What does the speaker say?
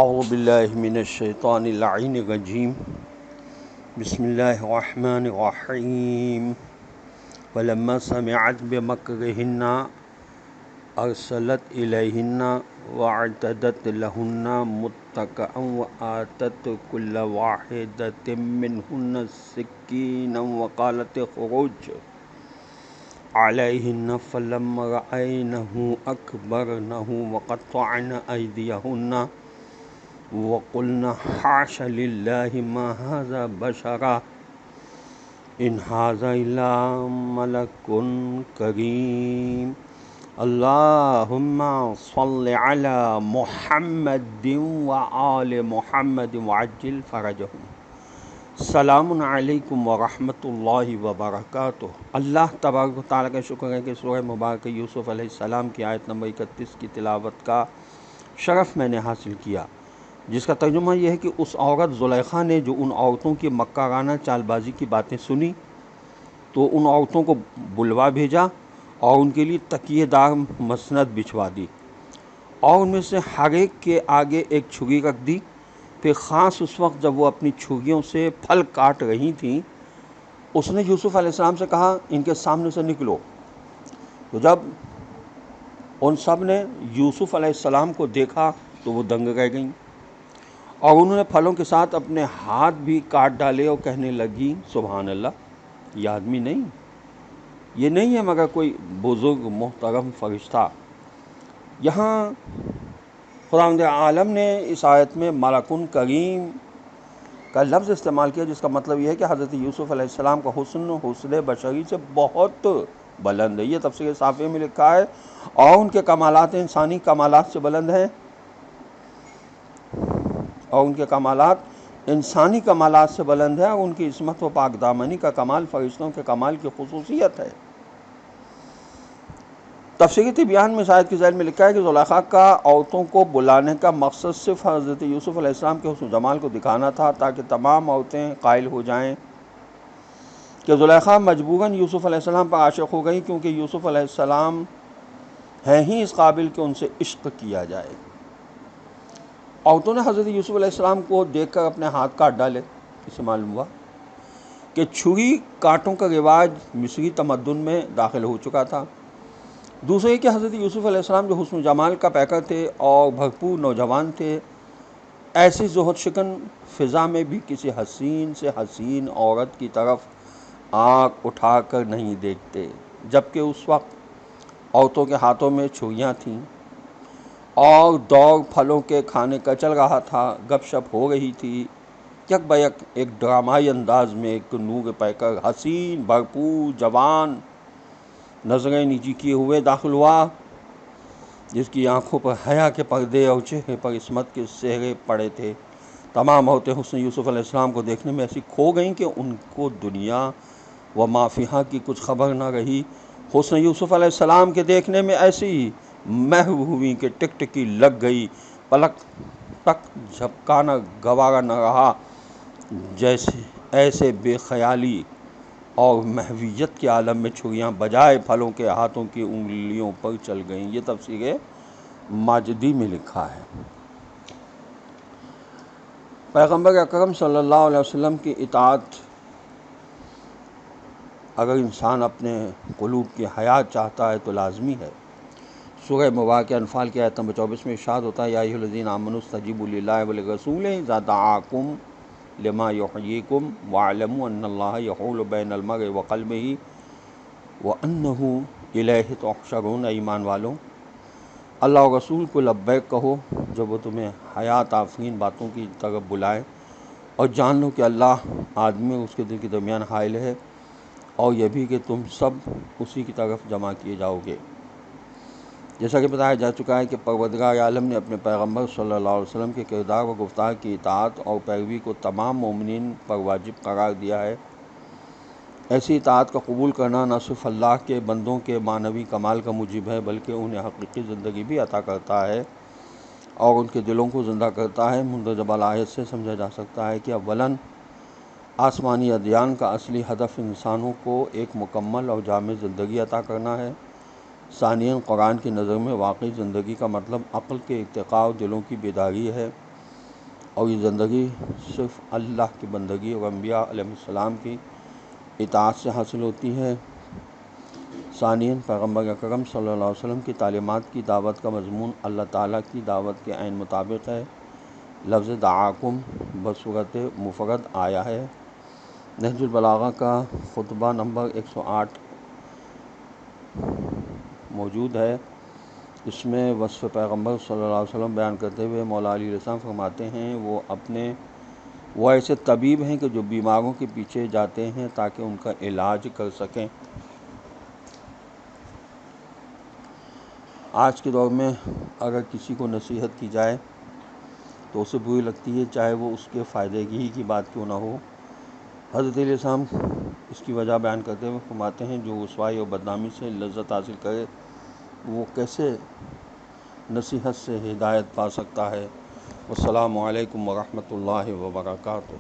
اعوذ باللہ من الشیطان اللعین الرجیم بسم اللہ الرحمن الرحیم ولما سمعت بمکرہن ارسلت الیہن واعتدت لہن متکئا وآتت کل واحدۃ منہن سکینا وقالت اخرج علیہن فلما رأینہ اکبرنہ وقطعن ایدیہن وقلنا حاش للہ ما ھذا بشرا ان ھذا الا ملک کریم اللہم صل علی محمد وآل محمد وعجل فرجہم۔ السلام علیکم ورحمۃ اللہ وبرکاتہ۔ اللہ تبارک و تعالیٰ کا شکر ہے کہ سورہ مبارکہ یوسف علیہ السلام کی آیت نمبر 31 کی تلاوت کا شرف میں نے حاصل کیا، جس کا ترجمہ یہ ہے کہ اس عورت زلیخا نے جو ان عورتوں کی مکارانہ چال بازی کی باتیں سنی تو ان عورتوں کو بلوا بھیجا اور ان کے لیے تکیے دار مسند بچھوا دی اور ان میں سے ہر ایک کے آگے ایک چھری رکھ دی۔ پھر خاص اس وقت جب وہ اپنی چھریوں سے پھل کاٹ رہی تھیں، اس نے یوسف علیہ السلام سے کہا ان کے سامنے سے نکلو۔ تو جب ان سب نے یوسف علیہ السلام کو دیکھا تو وہ دنگ رہ گئیں اور انہوں نے پھلوں کے ساتھ اپنے ہاتھ بھی کاٹ ڈالے اور کہنے لگی سبحان اللہ، یہ آدمی نہیں، یہ نہیں ہے مگر کوئی بزرگ محترم فرشتہ۔ یہاں خداوند عالم نے اس آیت میں ملکن کریم کا لفظ استعمال کیا، جس کا مطلب یہ ہے کہ حضرت یوسف علیہ السلام کا حسن بشری سے بہت بلند ہے۔ یہ تفسیر صافیہ میں لکھا ہے اور ان کے کمالات انسانی کمالات سے بلند ہیں، اور ان کے کمالات انسانی کمالات سے بلند ہے، اور ان کی عصمت و پاک دامنی کا کمال فرشتوں کے کمال کی خصوصیت ہے۔ تفسیری تبیان میں شاید کی ذیل میں لکھا ہے کہ زلیخا کا عورتوں کو بلانے کا مقصد صرف حضرت یوسف علیہ السلام کے حسن و جمال کو دکھانا تھا، تاکہ تمام عورتیں قائل ہو جائیں کہ زلیخا مجبوراً یوسف علیہ السلام پر عاشق ہو گئی، کیونکہ یوسف علیہ السلام ہیں ہی اس قابل کہ ان سے عشق کیا جائے۔ عورتوں نے حضرت یوسف علیہ السلام کو دیکھ کر اپنے ہاتھ کاٹ ڈالے۔ اس سے معلوم ہوا کہ چھری کانٹوں کا رواج مصری تمدن میں داخل ہو چکا تھا۔ دوسرے یہ کہ حضرت یوسف علیہ السلام جو حسن و جمال کا پیکر تھے اور بھرپور نوجوان تھے، ایسی زہد شکن فضا میں بھی کسی حسین سے حسین عورت کی طرف آنکھ اٹھا کر نہیں دیکھتے، جبکہ اس وقت عورتوں کے ہاتھوں میں چھریاں تھیں اور دور پھلوں کے کھانے کا چل رہا تھا، گپ شپ ہو رہی تھی۔ یک بیک ایک ڈرامائی انداز میں ایک نور پیکر حسین بھرپور جوان نظریں نیچی کیے ہوئے داخل ہوا، جس کی آنکھوں پر حیا کے پردے اور چہرے پر عصمت کے سہرے پڑے تھے۔ تمام عورتیں حسن یوسف علیہ السلام کو دیکھنے میں ایسی کھو گئیں کہ ان کو دنیا و ما فیہا کی کچھ خبر نہ رہی۔ حسن یوسف علیہ السلام کے دیکھنے میں ایسی محو ہوئیں کہ ٹکٹکی لگ گئی، پلک تک جھپکانا گوارا نہ رہا، جیسے ایسے بے خیالی اور محویت کے عالم میں چھریاں بجائے پھلوں کے ہاتھوں کی انگلیوں پر چل گئیں۔ یہ تفسیر ماجدی میں لکھا ہے۔ پیغمبر اکرم صلی اللہ علیہ وسلم کی اطاعت اگر انسان اپنے قلوب کی حیات چاہتا ہے تو لازمی ہے۔ سورہ مبارکہ انفال کی آیت نمبر 24 میں ارشاد ہوتا ہے یا ایھا الذین آمنوا استجیبوا للہ وللرسول اذا دعاکم لما یحییکم واعلموا ان اللہ یحول بین المرء وقلبہ وانہ الیہ تحشرون۔ ایمان والوں، اللہ اور رسول کو لبیک کہو جب وہ تمہیں حیات آفرین باتوں کی طرف بلائیں، اور جان لو کہ اللہ آدمی اور اس کے دل کے درمیان حائل ہے، اور یہ بھی کہ تم سب اسی کی طرف جمع کیے جاؤ گے۔ جیسا کہ بتایا جا چکا ہے کہ پروردگار عالم نے اپنے پیغمبر صلی اللہ علیہ وسلم کے کردار و گفتار کی اطاعت اور پیروی کو تمام مومنین پر واجب قرار دیا ہے۔ ایسی اطاعت کا قبول کرنا نہ صرف اللہ کے بندوں کے معنوی کمال کا موجب ہے، بلکہ انہیں حقیقی زندگی بھی عطا کرتا ہے اور ان کے دلوں کو زندہ کرتا ہے۔ مندرجہ بالا آیت سے سمجھا جا سکتا ہے کہ اولاً آسمانی ادیان کا اصلی ہدف انسانوں کو ایک مکمل اور جامع زندگی عطا کرنا ہے۔ ثانیاً قرآن کی نظر میں واقعی زندگی کا مطلب عقل کے ارتقاء اور دلوں کی بیداری ہے۔ اور یہ زندگی صرف اللہ کی بندگی اور انبیاء علیہ السلام کی اطاعت سے حاصل ہوتی ہے۔ ثانیاً پیغمبر اکرم صلی اللہ علیہ وسلم کی تعلیمات کی دعوت کا مضمون اللہ تعالیٰ کی دعوت کے عین مطابق ہے۔ لفظ دعاکم بصورت مفرد آیا ہے۔ نہج البلاغہ کا خطبہ نمبر 108 موجود ہے۔ اس میں وصف پیغمبر صلی اللہ علیہ وسلم بیان کرتے ہوئے مولا علی علیہ السلام فرماتے ہیں وہ ایسے طبیب ہیں کہ جو بیماروں کے پیچھے جاتے ہیں تاکہ ان کا علاج کر سکیں۔ آج کے دور میں اگر کسی کو نصیحت کی جائے تو اسے بری لگتی ہے، چاہے وہ اس کے فائدے کی ہی کی بات کیوں نہ ہو۔ حضرت علیہ السلام اس کی وجہ بیان کرتے ہوئے فرماتے ہیں جو رسوائی اور بدنامی سے لذت حاصل کرے وہ کیسے نصیحت سے ہدایت پا سکتا ہے۔ والسلام علیکم ورحمۃ اللہ وبرکاتہ۔